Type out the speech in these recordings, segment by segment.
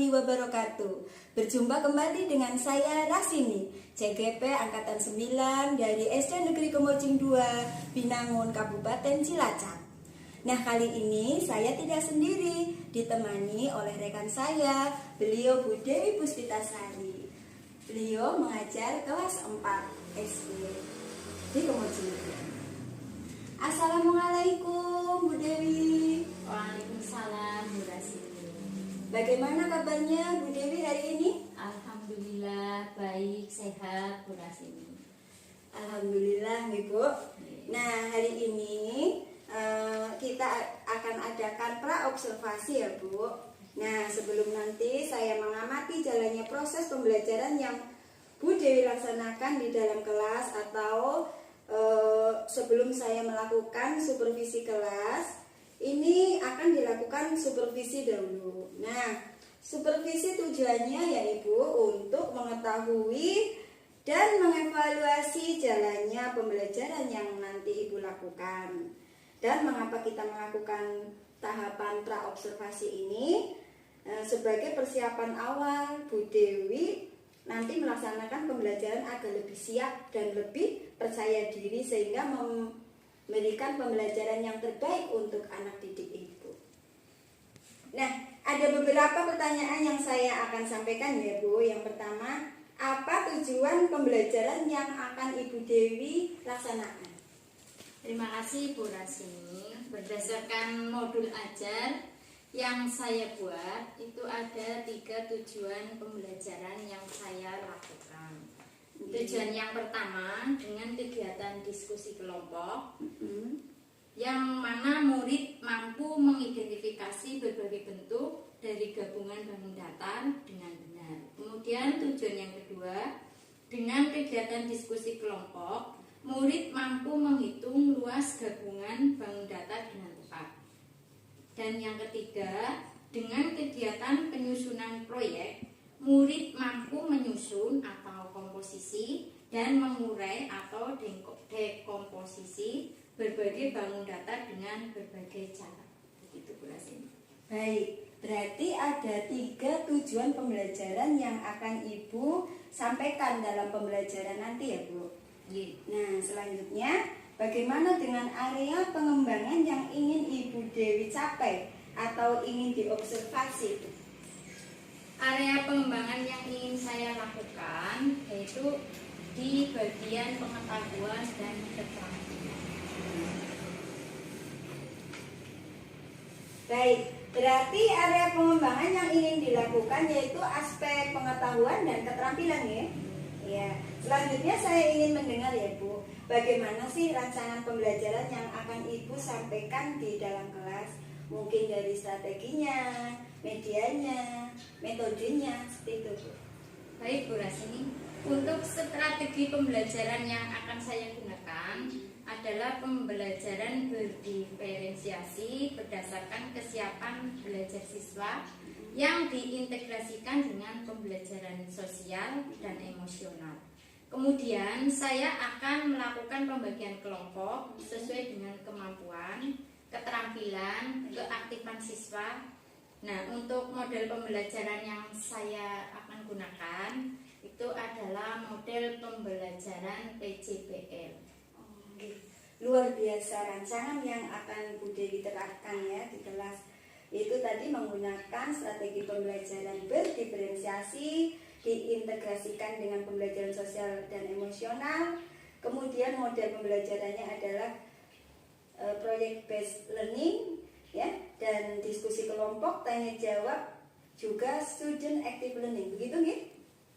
warahmatullahi wabarakatuh. Berjumpa kembali dengan saya Rasini, CGP Angkatan 9 dari SD Negeri Kemojing 2, Binangun, Kabupaten Cilacap. Nah, kali ini saya tidak sendiri, ditemani oleh rekan saya, beliau Bu Dewi Puspitasari. Beliau mengajar kelas 4 SD di Kemojing. Assalamualaikum Bu Dewi. Waalaikumsalam Bu Rasini. Bagaimana kabarnya Bu Dewi hari ini? Alhamdulillah baik, sehat Bu Rasini. Alhamdulillah nih Bu. Nah, hari ini kita akan adakan pra-observasi ya Bu. Nah, sebelum nanti saya mengamati jalannya proses pembelajaran yang Bu Dewi laksanakan di dalam kelas atau sebelum saya melakukan supervisi kelas, ini akan dilakukan supervisi dahulu. Nah, supervisi tujuannya ya Ibu untuk mengetahui dan mengevaluasi jalannya pembelajaran yang nanti Ibu lakukan. Dan mengapa kita melakukan tahapan pra-observasi ini? Sebagai persiapan awal Bu Dewi nanti melaksanakan pembelajaran agar lebih siap dan lebih percaya diri sehingga memberikan pembelajaran yang terbaik untuk anak didik Ibu. Nah, ada beberapa pertanyaan yang saya akan sampaikan ya Bu. Yang pertama, apa tujuan pembelajaran yang akan Ibu Dewi laksanakan? Terima kasih Bu Rasini. Berdasarkan modul ajar yang saya buat, itu ada 3 tujuan pembelajaran yang saya lakukan. Tujuan yang pertama dengan kegiatan diskusi kelompok, yang mana murid mampu mengidentifikasi berbagai bentuk dari gabungan bangun datar dengan benar. Kemudian tujuan yang kedua, dengan kegiatan diskusi kelompok, murid mampu menghitung luas gabungan bangun datar dengan tepat. Dan yang ketiga, dengan kegiatan penyusunan proyek, murid mampu menyusun atau komposisi dan mengurai atau dekomposisi berbagai bangun datar dengan berbagai cara. Begitu Bu Rasini. Baik, berarti ada 3 tujuan pembelajaran yang akan Ibu sampaikan dalam pembelajaran nanti ya Bu. Nah, selanjutnya bagaimana dengan area pengembangan yang ingin Ibu Dewi capai atau ingin diobservasi? Area pengembangan yang ingin saya lakukan yaitu di bagian pengetahuan dan keterampilan. Baik, berarti area pengembangan yang ingin dilakukan yaitu aspek pengetahuan dan keterampilan ya. Ya, selanjutnya saya ingin mendengar ya Bu, bagaimana sih rancangan pembelajaran yang akan Ibu sampaikan di dalam kelas? Mungkin dari strateginya, medianya, metodenya, seperti itu Bu. Baik Bu Rasini, untuk strategi pembelajaran yang akan saya gunakan adalah pembelajaran berdiferensiasi berdasarkan kesiapan belajar siswa yang diintegrasikan dengan pembelajaran sosial dan emosional. Kemudian saya akan melakukan pembagian kelompok sesuai dengan kemampuan, keterampilan, keaktifan siswa. Nah, untuk model pembelajaran yang saya akan gunakan itu adalah model pembelajaran PJBL. Luar biasa rancangan yang akan Bu Dewi terapkan ya di kelas. Itu tadi menggunakan strategi pembelajaran berdiferensiasi, diintegrasikan dengan pembelajaran sosial dan emosional. Kemudian model pembelajarannya adalah project based learning ya, dan diskusi kelompok, tanya jawab, juga student active learning. Begitu nggih?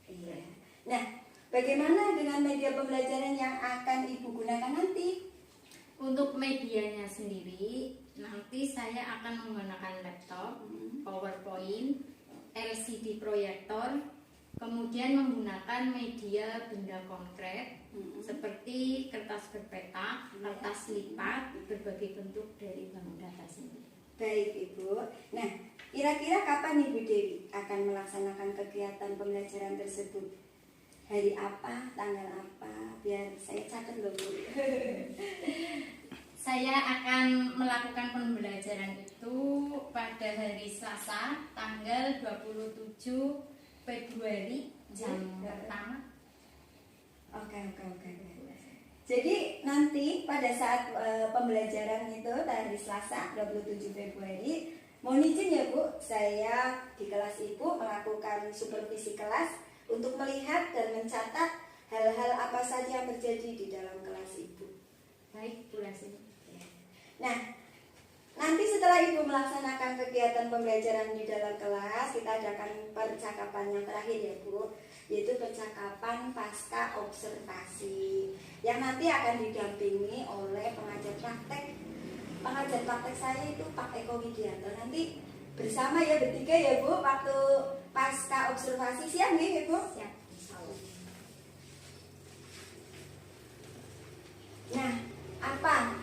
Iya. Nah, bagaimana dengan media pembelajaran yang akan Ibu gunakan nanti? Untuk medianya sendiri, nanti saya akan menggunakan laptop, PowerPoint, LCD proyektor, kemudian menggunakan media benda konkret seperti kertas berpetak, kertas lipat, berbagai bentuk dari bangun datar sendiri. Baik Ibu. Nah, kira-kira kapan Ibu Dewi akan melaksanakan kegiatan pembelajaran tersebut? Hari apa, tanggal apa, biar saya catat loh Bu. Saya akan melakukan pembelajaran itu pada hari Selasa tanggal 27 Februari jam pertama. Oke. Jadi nanti pada saat pembelajaran itu hari Selasa 27 Februari, mohon izin ya Bu, saya di kelas Ibu melakukan supervisi kelas untuk melihat dan mencatat hal-hal apa saja yang terjadi di dalam kelas Ibu. Baik, Bu Rasi. Nah, nanti setelah Ibu melaksanakan kegiatan pembelajaran di dalam kelas, kita adakan percakapan yang terakhir ya Bu, yaitu percakapan pasca observasi yang nanti akan didampingi oleh pengajar praktek. Pengajar praktek saya itu Pak Eko Widianto. Nanti bersama ya bertiga ya Bu, waktu pasca observasi siang nih ya Bu. Siap. Nah, apa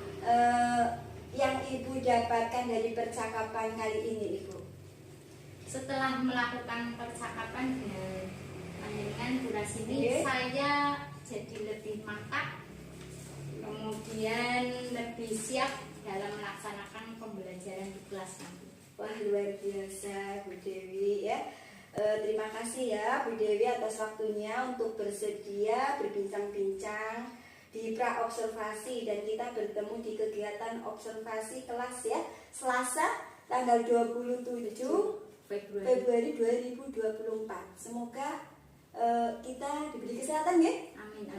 yang Ibu dapatkan dari percakapan kali ini Ibu? Setelah melakukan percakapan dengan panjenengan Bu Rasini, saya jadi lebih mantap, kemudian lebih siap dalam melaksanakan pembelajaran di kelas nanti. Wah, luar biasa Bu Dewi ya. Terima kasih ya Bu Dewi atas waktunya untuk bersedia berbincang-bincang di pra-observasi, dan kita bertemu di kegiatan observasi kelas ya, Selasa tanggal 27 Februari 2024. Semoga kita diberi kesehatan ya. Amin.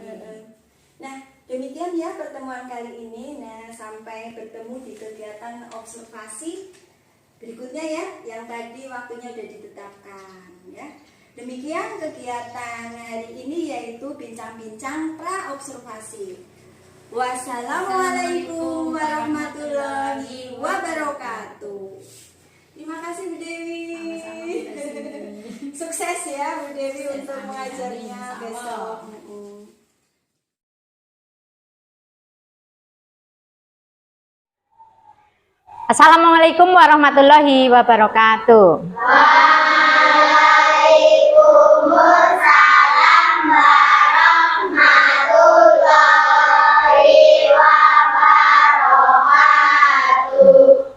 Nah, demikian ya pertemuan kali ini. Nah, sampai bertemu di kegiatan observasi berikutnya ya, yang tadi waktunya sudah ditetapkan ya. Demikian kegiatan hari ini, yaitu bincang-bincang pra-observasi. Wassalamualaikum warahmatullahi wabarakatuh. Terima kasih Bu Dewi. Sukses ya Bu Dewi untuk mengajarnya besok. Assalamualaikum warahmatullahi wabarakatuh. Waalaikumsalam warahmatullahi wabarakatuh.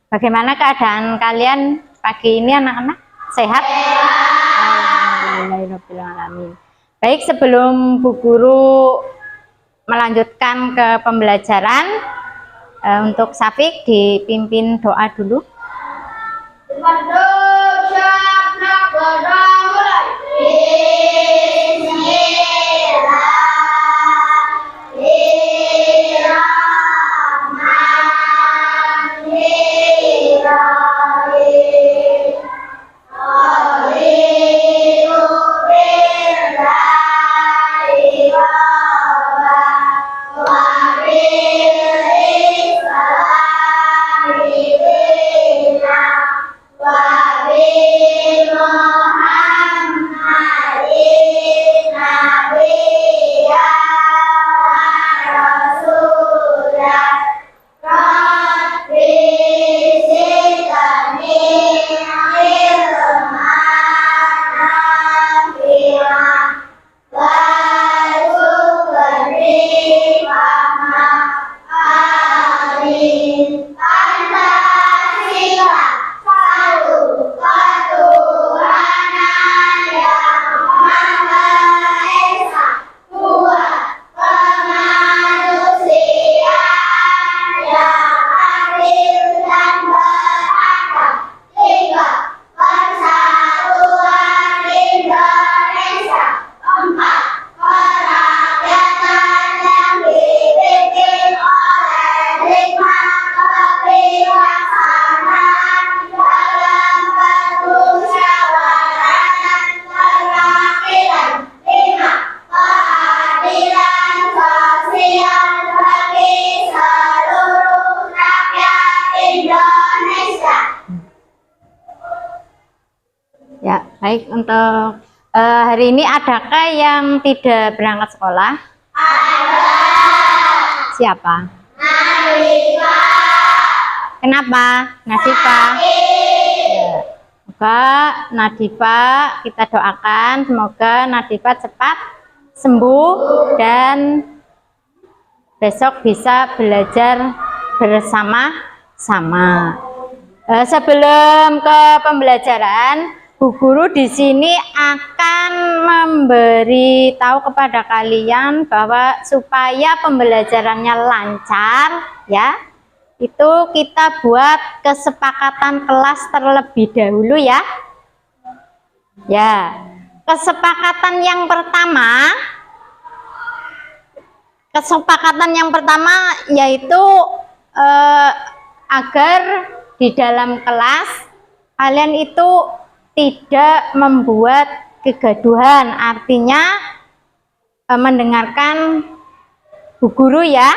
Bagaimana keadaan kalian pagi ini anak-anak? Sehat? Alhamdulillahirrahmanirrahim. Baik, sebelum Bu Guru melanjutkan ke pembelajaran, untuk Syafiq dipimpin doa dulu. Ya, baik, untuk hari ini adakah yang tidak berangkat sekolah? Ada. Siapa? Nadifa. Kenapa? Nadifa. Ya. Semoga Nadifa, kita doakan semoga Nadifa cepat sembuh dan besok bisa belajar bersama-sama. Sebelum ke pembelajaran, Bu Guru di sini akan memberi tahu kepada kalian bahwa supaya pembelajarannya lancar, ya, itu kita buat kesepakatan kelas terlebih dahulu ya. Ya, kesepakatan yang pertama yaitu agar di dalam kelas kalian itu tidak membuat kegaduhan, artinya mendengarkan Bu Guru ya,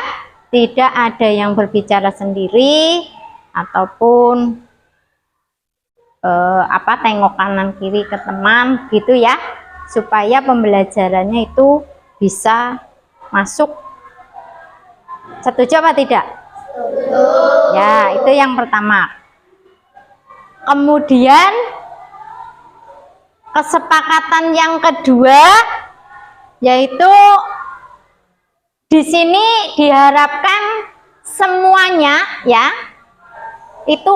tidak ada yang berbicara sendiri ataupun tengok kanan kiri ke teman gitu ya, supaya pembelajarannya itu bisa masuk. Setuju apa tidak? Ya, itu yang pertama. Kemudian kesepakatan yang kedua yaitu di sini diharapkan semuanya ya itu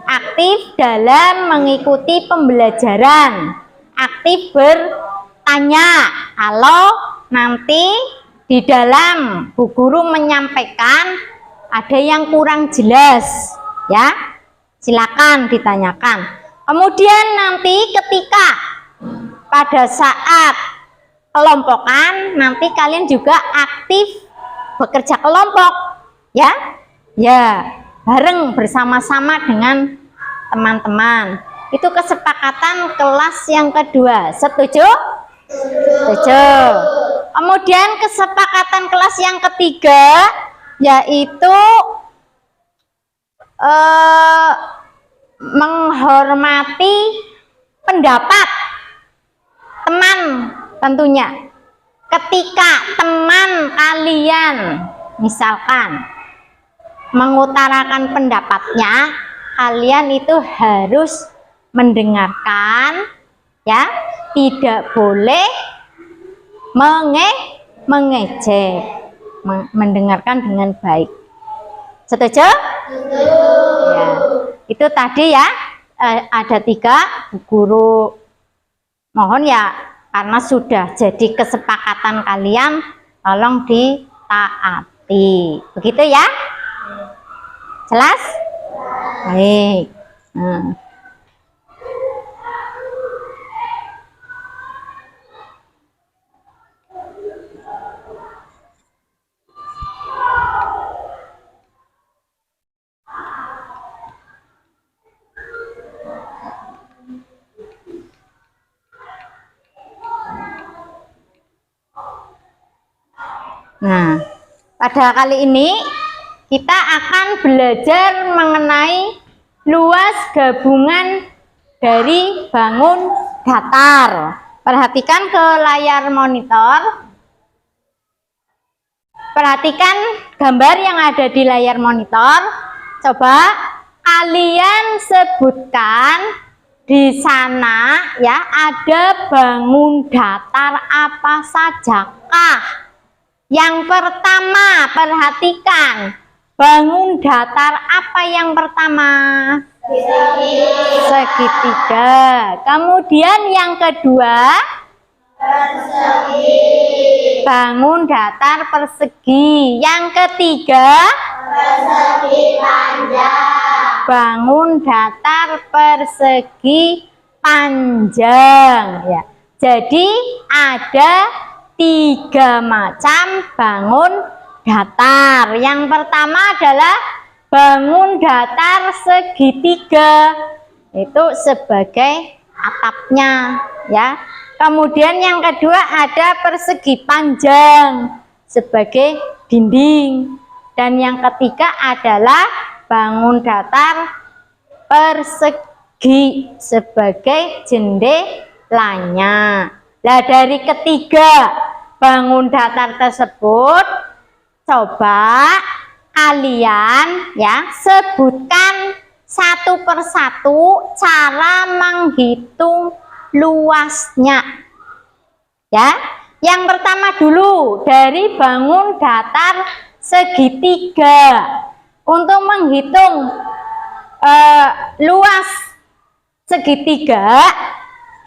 aktif dalam mengikuti pembelajaran, aktif bertanya kalau nanti di dalam Bu Guru menyampaikan ada yang kurang jelas ya, silakan ditanyakan. Kemudian nanti ketika pada saat kelompokan nanti kalian juga aktif bekerja kelompok ya, bareng bersama-sama dengan teman-teman. Itu kesepakatan kelas yang kedua. Setuju? Setuju. Kemudian kesepakatan kelas yang ketiga yaitu menghormati pendapat teman tentunya. Ketika teman kalian misalkan mengutarakan pendapatnya, kalian itu harus mendengarkan ya, tidak boleh mengejek, mendengarkan dengan baik. Setuju? Ya, itu tadi ya, ada 3. Bu Guru mohon ya, karena sudah jadi kesepakatan kalian, tolong ditaati. Begitu ya? Jelas? Baik. Nah, pada kali ini kita akan belajar mengenai luas gabungan dari bangun datar. Perhatikan ke layar monitor. Perhatikan gambar yang ada di layar monitor. Coba kalian sebutkan di sana ya, ada bangun datar apa sajakah? Yang pertama, perhatikan, bangun datar apa yang pertama? Segitiga. Kemudian yang kedua, persegi. Bangun datar persegi. Yang ketiga, persegi panjang. Bangun datar persegi panjang ya. Jadi ada 3 macam bangun datar. Yang pertama adalah bangun datar segitiga, itu sebagai atapnya ya. Kemudian yang kedua ada persegi panjang sebagai dinding, dan yang ketiga adalah bangun datar persegi sebagai jendelanya. Nah, dari ketiga bangun datar tersebut, coba kalian ya sebutkan satu persatu cara menghitung luasnya. Ya, yang pertama dulu dari bangun datar segitiga. Untuk menghitung luas segitiga,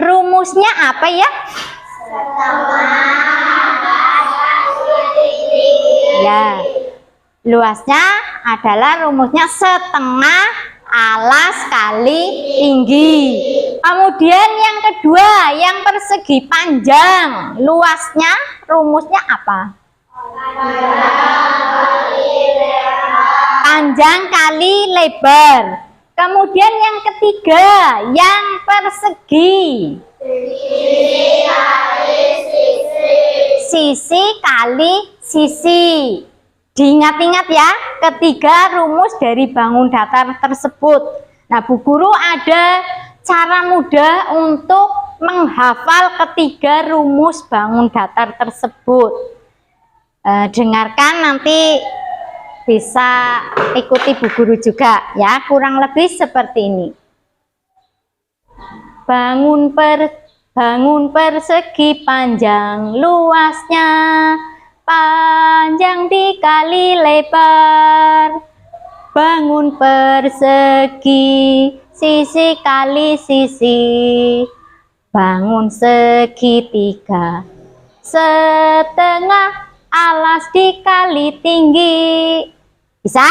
rumusnya apa ya? Ya, luasnya adalah rumusnya setengah alas kali tinggi. Kemudian yang kedua, yang persegi panjang, luasnya rumusnya apa? Panjang kali lebar. Kemudian yang ketiga, yang persegi, sisi kali sisi. Diingat-ingat ya, ketiga rumus dari bangun datar tersebut. Nah, Bu Guru ada cara mudah untuk menghafal ketiga rumus bangun datar tersebut. Dengarkan, nanti bisa ikuti Bu Guru juga ya, kurang lebih seperti ini. Bangun persegi panjang, luasnya panjang dikali lebar. Bangun persegi, sisi kali sisi. Bangun segitiga, setengah alas dikali tinggi. Bisa?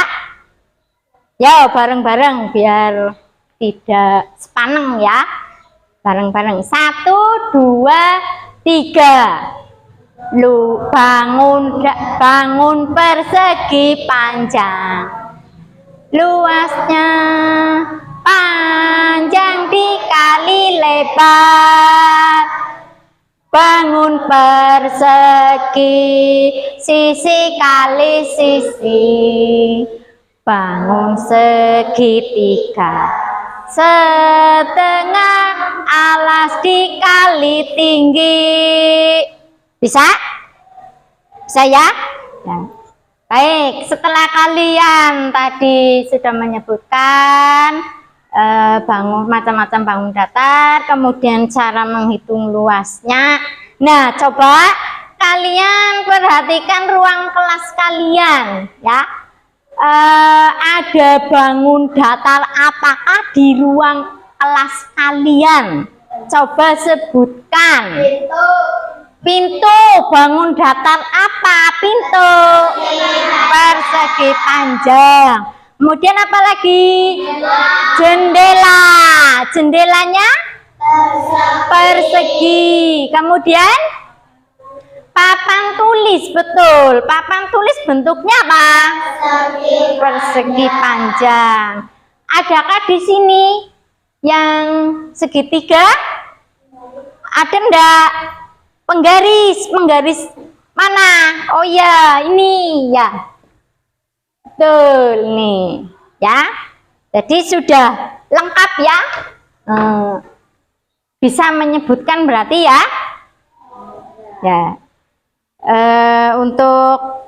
Ya, bareng-bareng biar tidak sepaneng ya. Bareng-bareng. 1, 2, 3. Bangun persegi panjang, luasnya panjang dikali lebar. Bangun persegi, sisi kali sisi. Bangun segitiga, setengah alas dikali tinggi. Bisa? Bisa ya? Ya. Baik, setelah kalian tadi sudah menyebutkan macam-macam bangun datar, kemudian cara menghitung luasnya. Nah, coba kalian perhatikan ruang kelas kalian ya. Ada bangun datar apakah di ruang kelas kalian? Coba sebutkan. Pintu, bangun datar apa? Pintu persegi panjang. Kemudian apa lagi? Jendela. Jendelanya persegi. Kemudian papan tulis, betul. Papan tulis bentuknya apa? Persegi panjang. Adakah di sini yang segitiga? Ada enggak? Penggaris mana? Oh ya, ini ya. Betul nih, ya. Jadi sudah lengkap ya. Bisa menyebutkan berarti ya. Ya. Untuk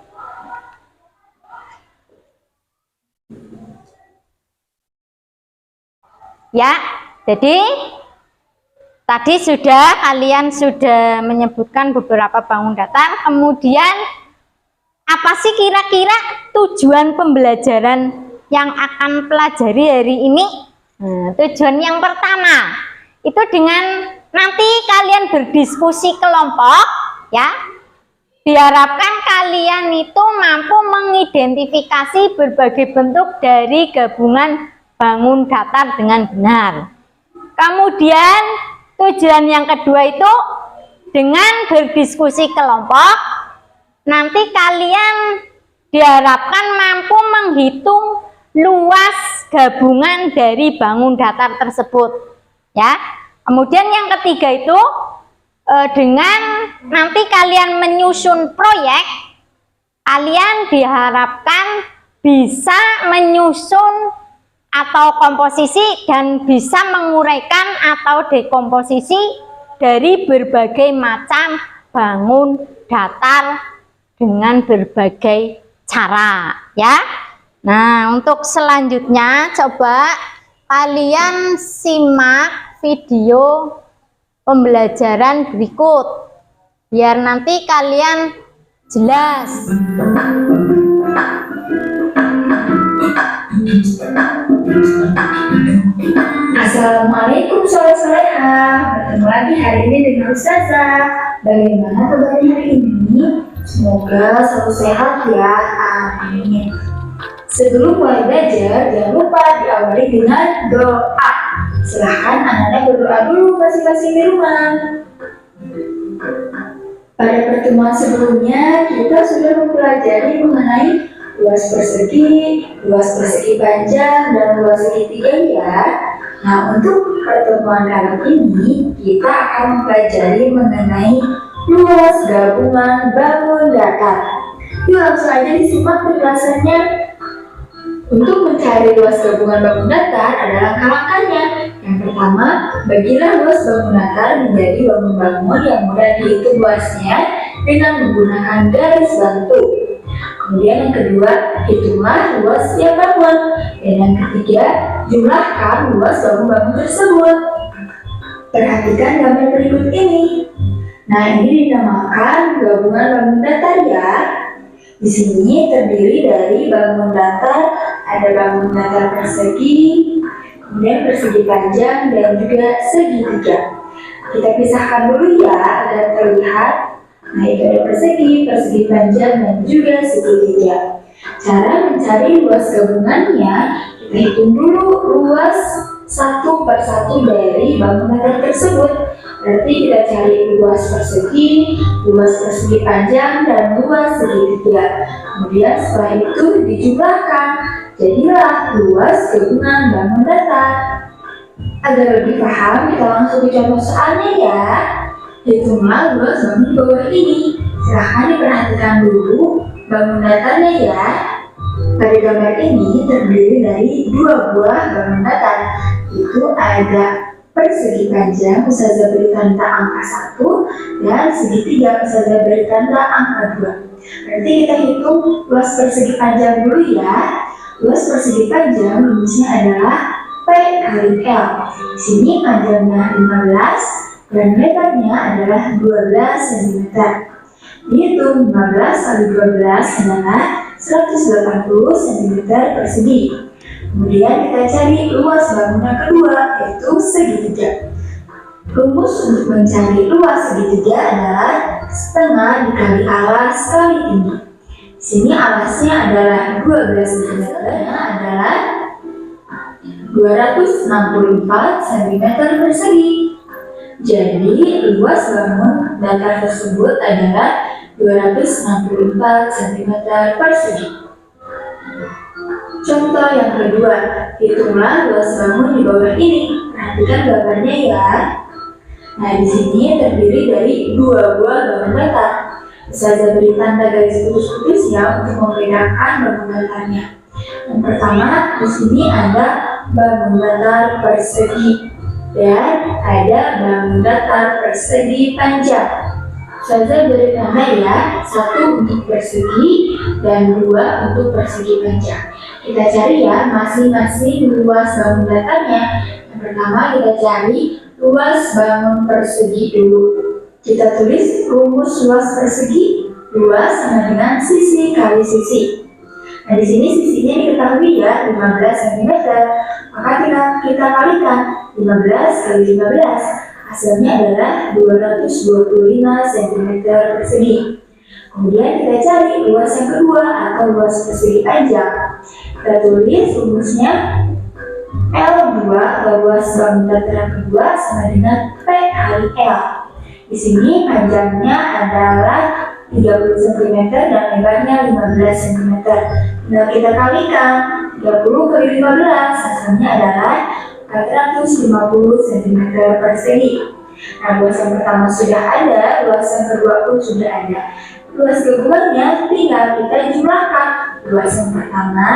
ya, jadi tadi kalian sudah menyebutkan beberapa bangun datar. Kemudian apa sih kira-kira tujuan pembelajaran yang akan pelajari hari ini? Tujuan yang pertama itu dengan nanti kalian berdiskusi kelompok ya. Diharapkan kalian itu mampu mengidentifikasi berbagai bentuk dari gabungan bangun datar dengan benar. Kemudian tujuan yang kedua itu dengan berdiskusi kelompok, nanti kalian diharapkan mampu menghitung luas gabungan dari bangun datar tersebut. Ya. Kemudian yang ketiga itu dengan nanti kalian menyusun proyek, kalian diharapkan bisa menyusun atau komposisi dan bisa menguraikan atau dekomposisi dari berbagai macam bangun datar dengan berbagai cara ya. Nah, untuk selanjutnya coba kalian simak video pembelajaran berikut biar nanti kalian jelas. Assalamualaikum soleha. Bertemu lagi hari ini dengan Ustazah. Bagaimana kabarnya hari ini? Semoga selalu sehat ya. Amin. Sebelum mulai belajar, jangan lupa diawali dengan doa. Silahkan anak-anak berdoa dulu masing-masing di rumah. Pada pertemuan sebelumnya, kita sudah mempelajari mengenai luas persegi panjang, dan luas segitiga ya. Nah, untuk pertemuan kali ini, kita akan mempelajari mengenai luas gabungan bangun datar. Yuk langsung aja disimak penjelasannya. Untuk mencari luas gabungan bangun datar ada langkah-langkahnya. Yang pertama, bagilah luas bangun datar menjadi bangun-bangun yang mudah dihitung luasnya dengan menggunakan garis bantu. Kemudian yang kedua, hitunglah luas setiap bangun. Dan yang ketiga, jumlahkan luas bangun-bangun tersebut. Perhatikan gambar berikut ini. Nah, ini dinamakan gabungan bangun datar ya. Di sini terdiri dari bangun datar, ada bangun datar persegi, kemudian persegi panjang, dan juga segitiga. Kita pisahkan dulu ya agar terlihat. Nah, itu ada persegi panjang, dan juga segitiga. Cara mencari luas gabungannya, kita hitung dulu luas satu per satu dari bangun datar tersebut. Berarti kita cari luas persegi panjang, dan luas segitiga. Kemudian setelah itu dijumlahkan, jadilah luas gabungan bangun datar. Agar lebih paham, kita langsung ke contoh soalnya ya. Hitunglah luas bangun di bawah ini. Silahkan diperhatikan dulu bangun datarnya ya. Pada gambar ini terdiri dari dua buah bangun datar. Itu ada persegi panjang, Ustazah beri tanda angka 1, dan segitiga Ustazah beri tanda angka 2. Berarti kita hitung luas persegi panjang dulu ya. Luas persegi panjang rumusnya adalah P kali L. Di sini panjangnya 15 dan lebarnya adalah 12 cm. Dihitung 15 kali 12 adalah 180 cm persegi. Kemudian kita cari luas bangunan kedua, yaitu segitiga. Rumus untuk mencari luas segitiga adalah setengah dikali alas kali tinggi. Di sini alasnya adalah 12 cm, adalah 264 cm persegi. Jadi luas bangun datar tersebut adalah 264 cm persegi. Contoh yang kedua, hitunglah luas bangun di bawah ini. Perhatikan gambarnya ya. Nah, di sini terdiri dari dua buah bangun datar. Ustazah beri tanda garis putus-putus ya untuk membedakan bangun datarnya. Yang pertama, di sini ada bangun datar persegi dan ada bangun datar persegi panjang. Ustazah beri tanda ya, 1 untuk persegi dan 2 untuk persegi panjang. Kita cari ya masing-masing luas bangun datarnya. Yang pertama kita cari luas bangun persegi dulu. Kita tulis rumus luas persegi. Luas sama dengan sisi kali sisi. Nah, di sini sisinya diketahui ya 15 cm. Maka kita kalikan 15 kali 15. Hasilnya adalah 225 cm persegi. Kemudian kita cari luas yang kedua atau luas persegi panjang. Kita tulis rumusnya L2 atau luas bangun datar yang kedua sama dengan P kali L. Di sini panjangnya adalah 30 cm dan lebarnya 15 cm. Nah, kita kalikan 30 kali 15, hasilnya adalah 450 cm persegi. Nah, luas yang pertama sudah ada, luas yang kedua pun sudah ada. Luas gabungannya tinggal kita jumlahkan. Luas yang pertama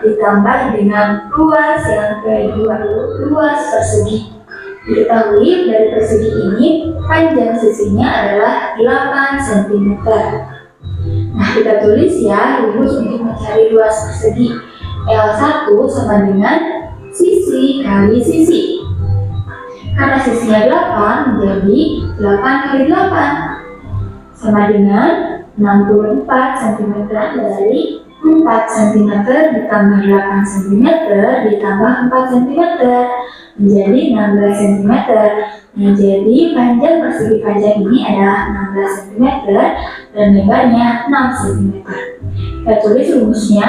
ditambah dengan luas yang kedua, luas persegi. Diketahui dari persegi ini panjang sisinya adalah 8 cm. Nah, kita tulis ya rumus untuk mencari luas persegi. L1 sama dengan sisi kali sisi. Karena sisinya 8 menjadi 8 kali 8 sama dengan 64 cm dari 4 cm ditambah 8 cm ditambah 4 cm menjadi 16 cm. Nah, jadi panjang persegi panjang ini adalah 16 cm dan lebarnya 6 cm. Kita tulis rumusnya,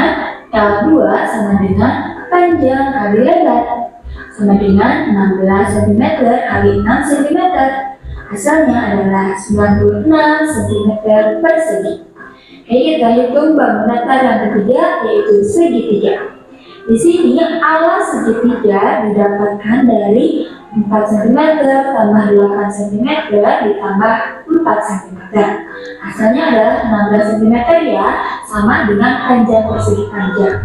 L2 sama dengan panjang kali lebar sama dengan 16 cm kali 6 cm. Hasilnya adalah 96 cm persegi. Oke, kita hitung bangun datar yang ketiga, yaitu segitiga. Di sini alas segitiga didapatkan dari 4 cm tambah 8 cm ditambah 4 cm. Hasilnya adalah 16 cm ya, sama dengan panjang persegi panjang.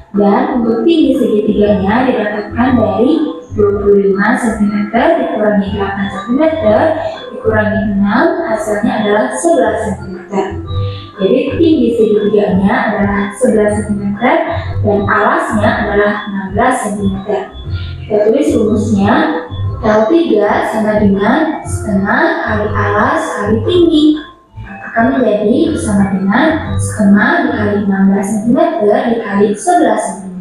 Dan untuk tinggi segitiganya didapatkan dari 25 cm dikurangi 8 cm dikurangi 6, hasilnya adalah 11 cm. Jadi tinggi segitiganya adalah 11 cm dan alasnya adalah 16 cm. Kita tulis rumusnya, L3 sama dengan setengah kali alas kali tinggi, akan menjadi sama dengan setengah dikali 16 cm dikali 11 cm.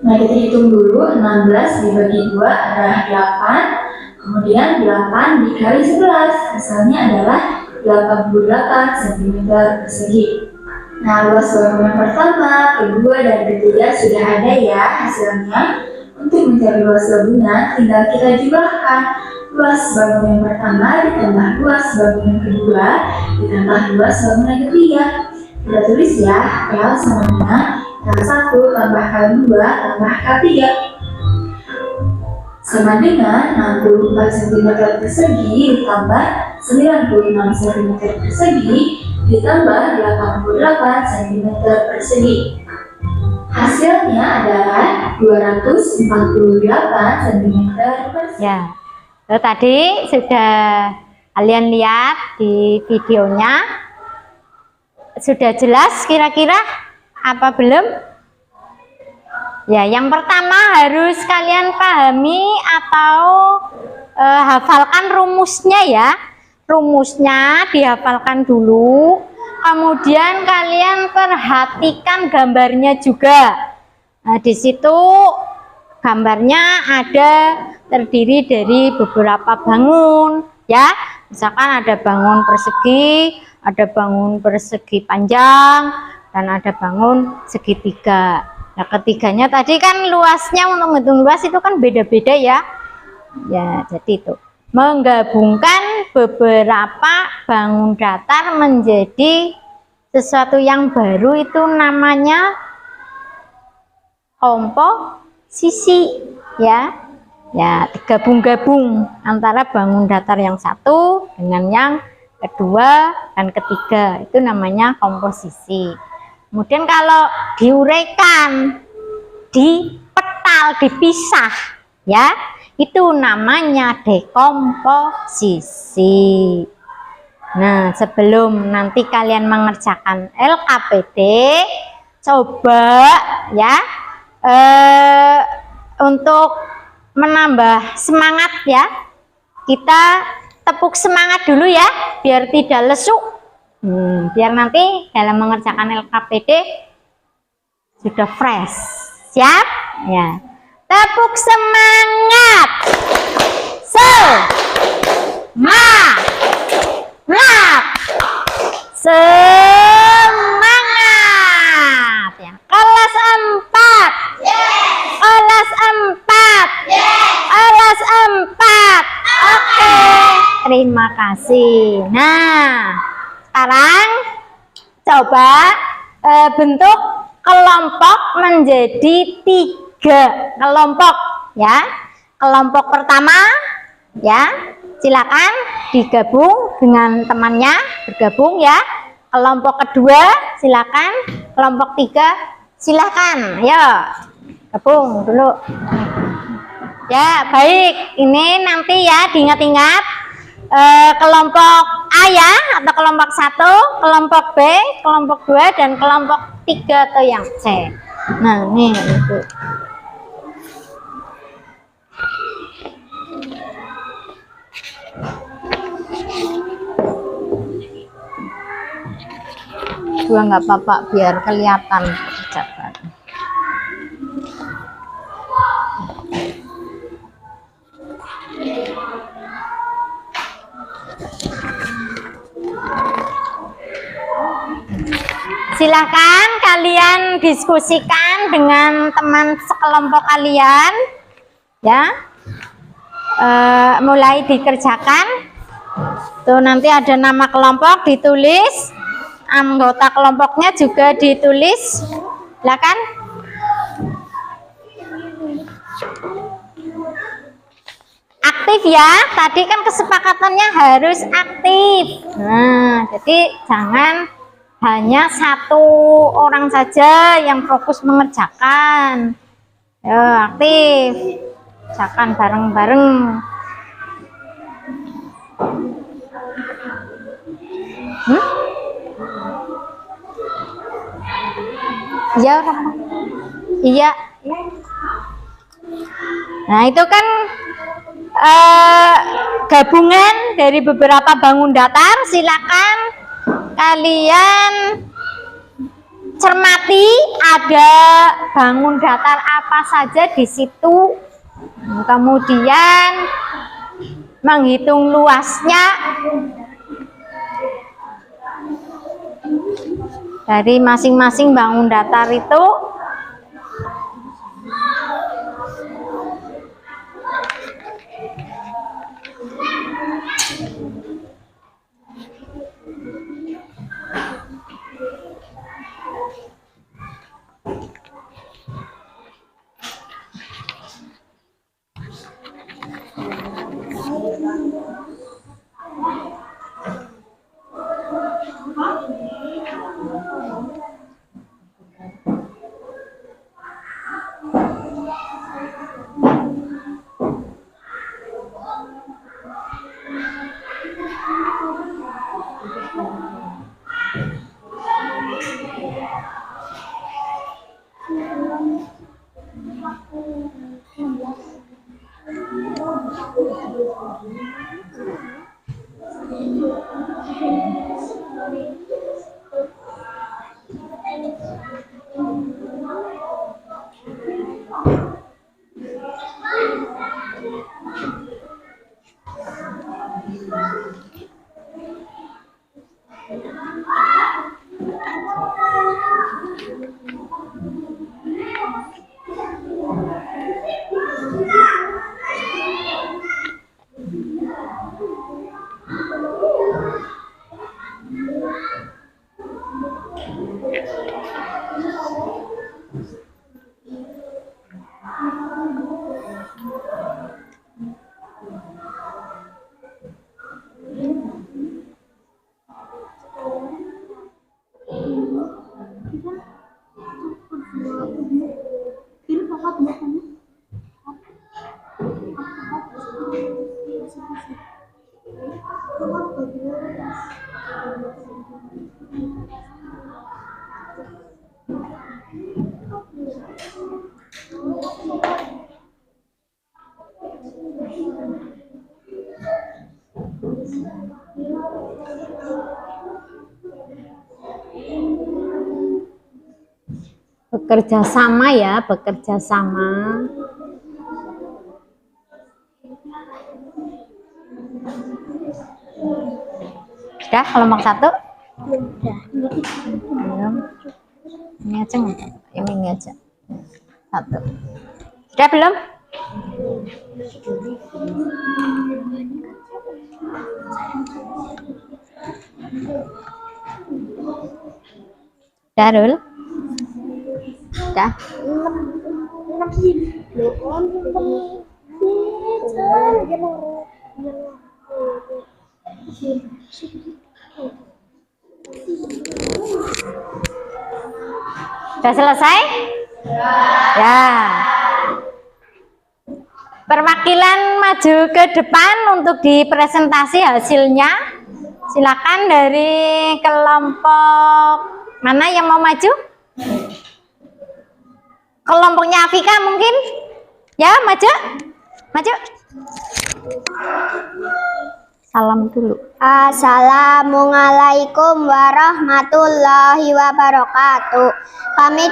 Nah, kita hitung dulu, 16 dibagi 2 adalah 8, kemudian 8 dikali 11, hasilnya adalah 88 cm persegi. Nah, luas bangunan pertama, kedua, dan ketiga sudah ada ya hasilnya. Untuk mencari luas bangunan, tinggal kita jumlahkan luas bangunan pertama ditambah luas bangunan kedua ditambah luas bangunan ketiga. Kita tulis ya, L sama dengan L1 tambah L2 tambah L3 sama dengan 64 cm persegi ditambah 96 cm persegi ditambah 88 cm persegi. Hasilnya adalah 248 cm persegi. Ya, itu tadi sudah kalian lihat di videonya. Sudah jelas kira-kira apa belum? Ya, yang pertama harus kalian pahami atau hafalkan rumusnya ya. Rumusnya dihafalkan dulu. Kemudian kalian perhatikan gambarnya juga. Nah, di situ gambarnya ada terdiri dari beberapa bangun ya. Misalkan ada bangun persegi, ada bangun persegi panjang, dan ada bangun segitiga. Nah, ketiganya tadi kan luasnya, untuk menghitung luas itu kan beda-beda ya. Ya, jadi itu menggabungkan beberapa bangun datar menjadi sesuatu yang baru itu namanya komposisi ya. Ya, digabung-gabung antara bangun datar yang satu dengan yang kedua dan ketiga, itu namanya komposisi. Kemudian kalau diuraikan, dipetal, dipisah ya, itu namanya dekomposisi. Nah, sebelum nanti kalian mengerjakan LKPD, coba ya untuk menambah semangat ya, kita tepuk semangat dulu ya, biar tidak lesu. Biar nanti dalam mengerjakan LKPD sudah fresh. Siap? Ya. Tepuk semangat. Semangat. Ya. Kelas 4. Kelas 4. Kelas 4. Oke. Terima kasih. Nah, sekarang coba bentuk kelompok menjadi 3 kelompok ya. Kelompok pertama ya, silakan digabung dengan temannya, bergabung ya. Kelompok kedua silakan, kelompok 3 silakan. Ayo gabung dulu. Ya, baik. Ini nanti ya diingat-ingat. Kelompok A ya, atau kelompok 1, kelompok B, kelompok 2, dan kelompok 3 atau yang C. Nah, nih itu. dua nggak apa-apa biar kelihatan pekerjaan. Silahkan kalian diskusikan dengan teman sekelompok kalian, ya. Mulai dikerjakan. Tuh nanti ada nama kelompok ditulis, anggota kelompoknya juga ditulis. Silahkan. Aktif ya. Tadi kan kesepakatannya harus aktif. Nah, jadi jangan hanya satu orang saja yang fokus mengerjakan. Ya, aktif. Kerjakan bareng-bareng. Iya, iya. Nah, itu kan gabungan dari beberapa bangun datar. Silakan kalian cermati ada bangun datar apa saja di situ, kemudian menghitung luasnya dari masing-masing bangun datar itu. Bekerja sama ya, bekerja sama. Sudah kelompok 1? Belum. Ini aja nggak? Ini aja. 1. Sudah belum? Darul? Sudah. Sudah selesai? Ya. Perwakilan maju ke depan untuk dipresentasi hasilnya. Silakan dari kelompok mana yang mau maju? Kelompoknya Afika mungkin? Ya, maju. Maju. salam dulu. Assalamualaikum warahmatullahi wabarakatuh. Kami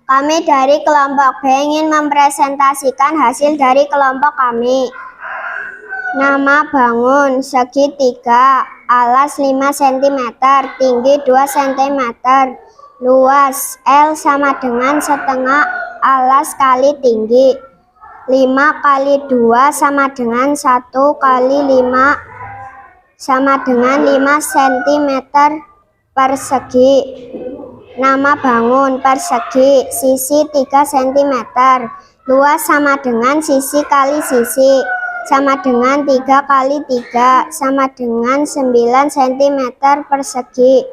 Kami dari kelompok B ingin mempresentasikan hasil dari kelompok kami. Nama bangun segitiga, alas 5 cm, tinggi 2 cm, luas L sama dengan setengah alas kali tinggi. 5 kali 2 sama dengan 1 kali 5 sama dengan 5 cm persegi. Nama bangun persegi, sisi 3 cm, luas sama dengan sisi kali sisi, sama dengan 3 kali 3, sama dengan 9 cm persegi.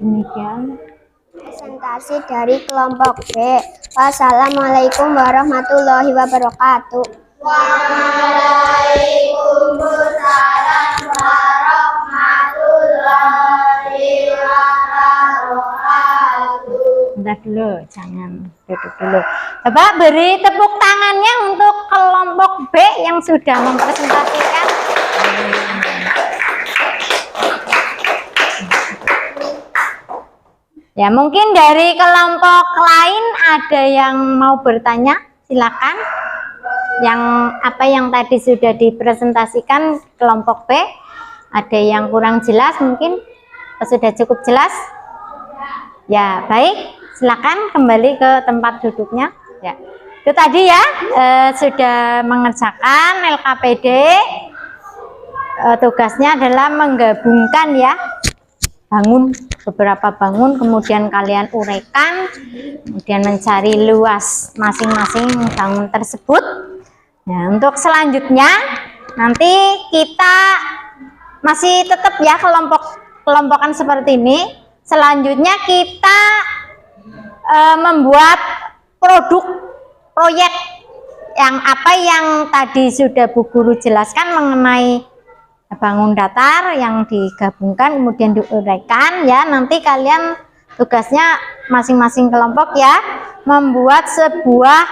Demikian Presentasi dari kelompok B. Wassalamualaikum warahmatullahi wabarakatuh. Waalaikumsalam warahmatullahi wabarakatuh. bentar dulu, jangan duduk dulu. Coba beri tepuk tangannya untuk kelompok B yang sudah mempresentasikan. Ya, mungkin dari kelompok lain ada yang mau bertanya, silakan. Yang apa yang tadi sudah dipresentasikan kelompok B, ada yang kurang jelas mungkin? Sudah cukup jelas? Ya, baik. Silakan kembali ke tempat duduknya. Ya, itu tadi ya, sudah mengerjakan LKPD. Tugasnya adalah menggabungkan ya, bangun, beberapa bangun, kemudian kalian uraikan, kemudian mencari luas masing-masing bangun tersebut. Nah, untuk selanjutnya nanti kita masih tetap ya kelompokan seperti ini. Selanjutnya kita membuat proyek yang apa yang tadi sudah Bu Guru jelaskan mengenai bangun datar yang digabungkan kemudian diuraikan ya. Nanti kalian tugasnya masing-masing kelompok ya membuat sebuah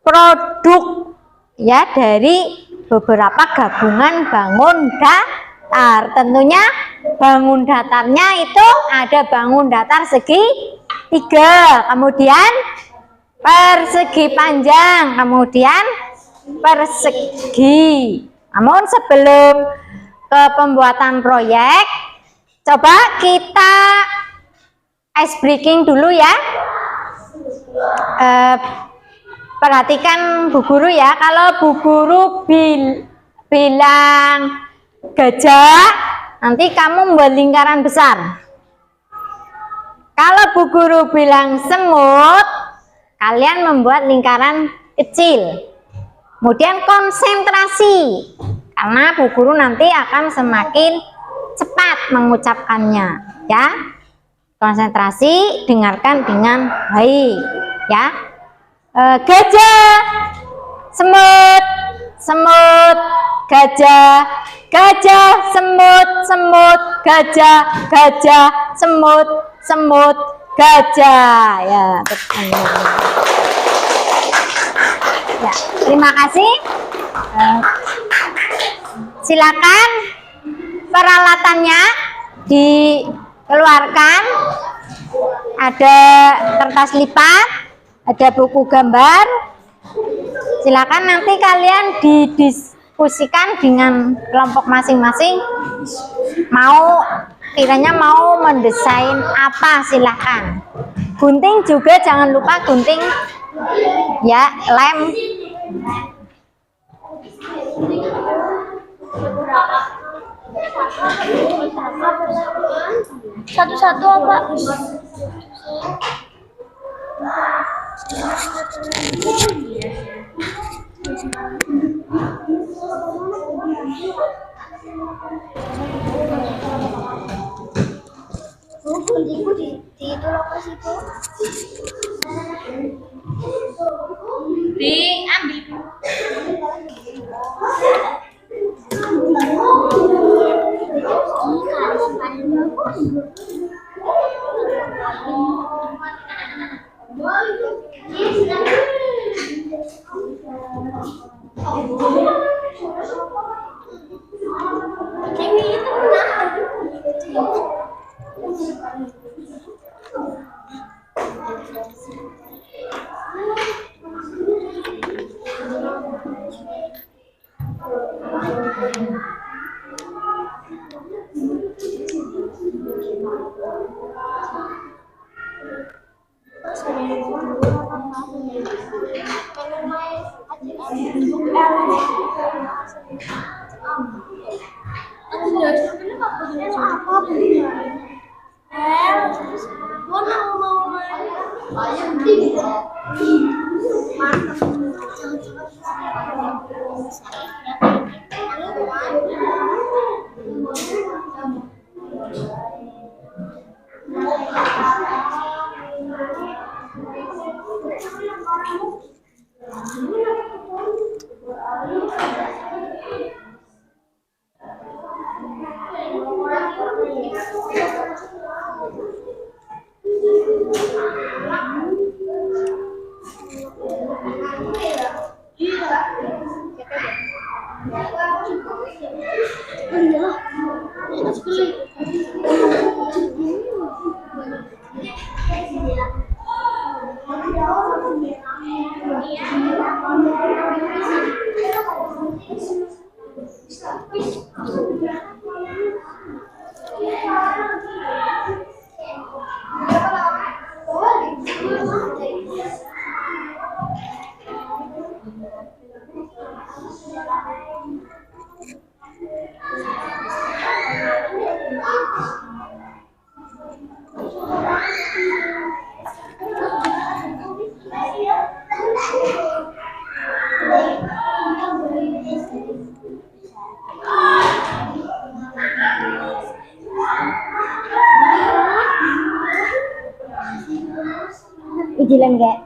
produk ya dari beberapa gabungan bangun datar. Tentunya bangun datarnya itu ada bangun datar segi 3, kemudian persegi panjang, kemudian persegi. Namun sebelum ke pembuatan proyek, coba kita ice breaking dulu ya. Perhatikan Bu Guru ya, kalau Bu Guru bilang gajah, nanti kamu membuat lingkaran besar. Kalau Bu Guru bilang semut, kalian membuat lingkaran kecil. Kemudian konsentrasi, karena Bu Guru nanti akan semakin cepat mengucapkannya ya. Konsentrasi, dengarkan dengan baik ya. Gajah, semut, semut, gajah, gajah, semut, semut, gajah, gajah, semut, semut, gajah ya. Ya, terima kasih. Silakan peralatannya dikeluarkan. Ada kertas lipat, ada buku gambar. Silakan nanti kalian didiskusikan dengan kelompok masing-masing. Kiranya mau mendesain apa, silakan. Gunting juga jangan lupa gunting ya, lem. Satu-satu apa? Kuntiku di itu lokasi itu. Diambil. Ijilan enggak?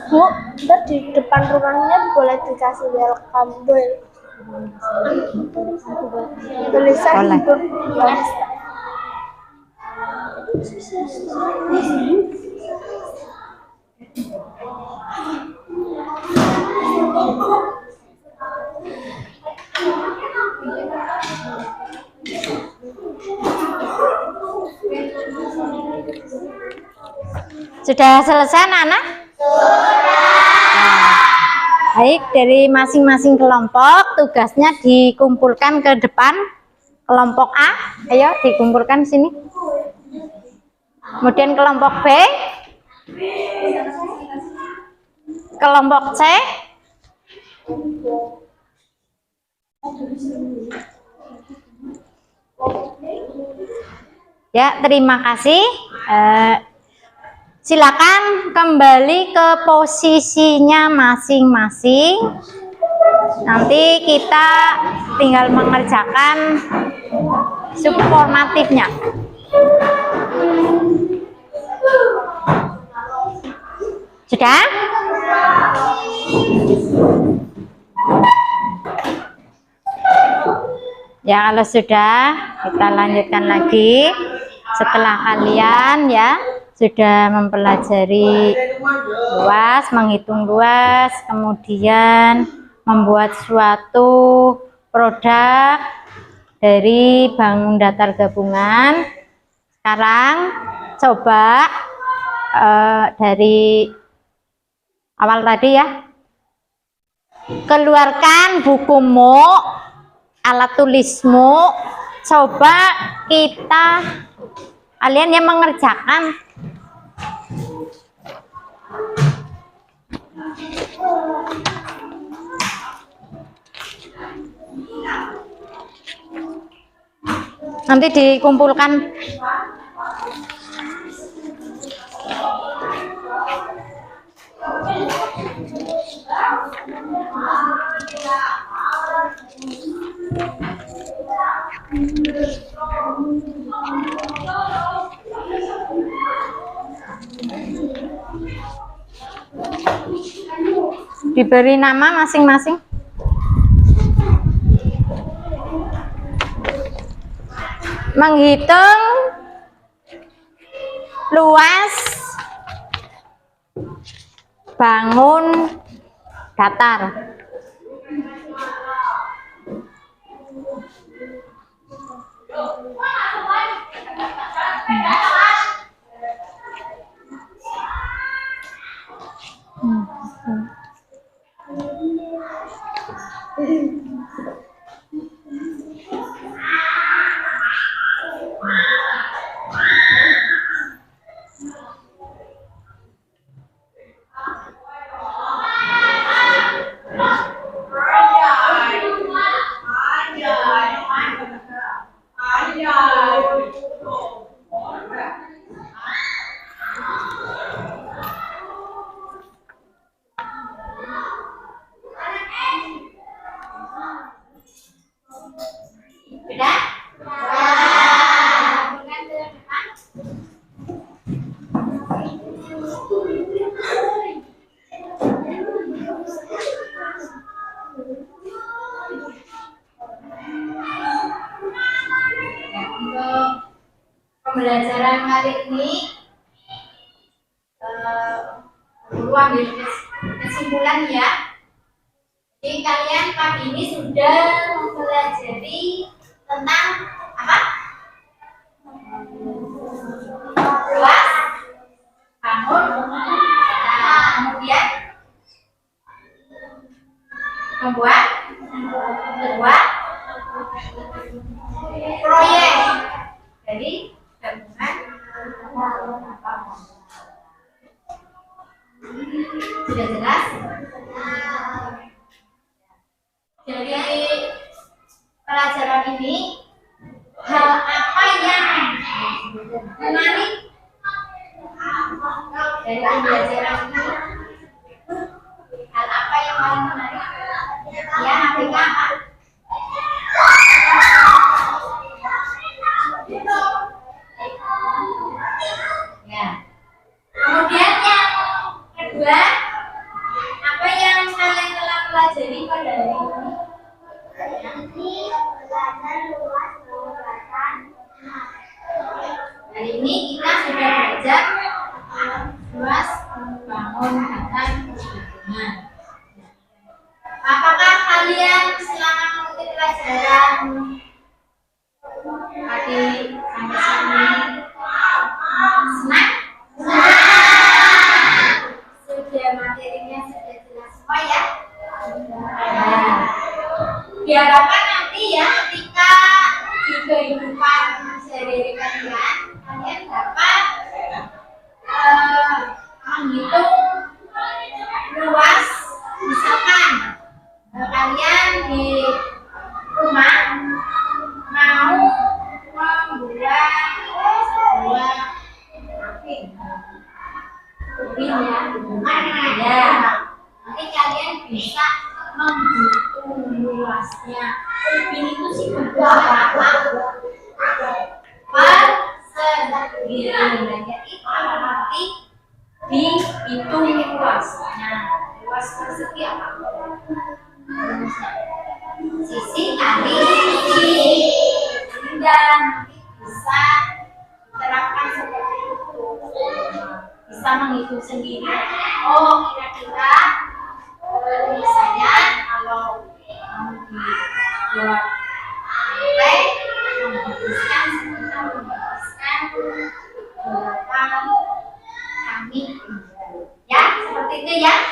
Bu, ntar di depan rumahnya boleh dikasih welcome bell. Tulisan Boleh. Bu. Sudah selesai anak-anak? Baik, dari masing-masing kelompok tugasnya dikumpulkan ke depan kelompok A. Ayo dikumpulkan sini. Kemudian kelompok B, kelompok C, ya terima kasih. Silakan kembali ke posisinya masing-masing. Nanti kita tinggal mengerjakan subformatifnya. Sudah? Ya, kalau sudah, kita lanjutkan lagi. Setelah kalian ya sudah mempelajari luas, menghitung luas, kemudian membuat suatu produk dari bangun datar gabungan. Sekarang coba dari awal tadi ya, keluarkan bukumu, alat tulismu, coba kalian yang mengerjakan. Nanti dikumpulkan. Diberi nama masing-masing. Menghitung luas bangun datar. Pembelajaran kali ini guru ambil kesimpulan ya. Jadi kalian pagi ini sudah mempelajari tentang apa? Luas bangun, kemudian membuat sebuah proyek. Jadi gabungan sudah jelas? Dari pelajaran ini hal apa yang menarik dari pembelajaran ini? Hal apa yang paling menarik? Ya, Afrika apa? Ya. Kemudian yang kedua, apa yang kalian telah pelajari pada hari ini? Hari ini kita sudah belajar luas bangun datar perhubungan. Apakah kalian selama mengikuti pelajaran tadi sampai saat ini senang? Sudah materinya sudah jelas semua ya? Nah, diharapkan nanti ya ketika di kehidupan sehari-hari kalian dapat menghitung luas. Misalkan kalian di rumah mau membuat sebuah ubin ya, nanti kalian bisa menghitung luasnya. Ubin itu sih berapa persegi, jadi itu berarti dihitung luasnya. Luas persegi apa? Sisi kali sisi, dan nanti bisa diterapkan seperti itu, bisa menghitung sendiri. Oh, kira-kira misalnya kalau mau dibuat menghabiskan berapa kami ya, seperti itu ya.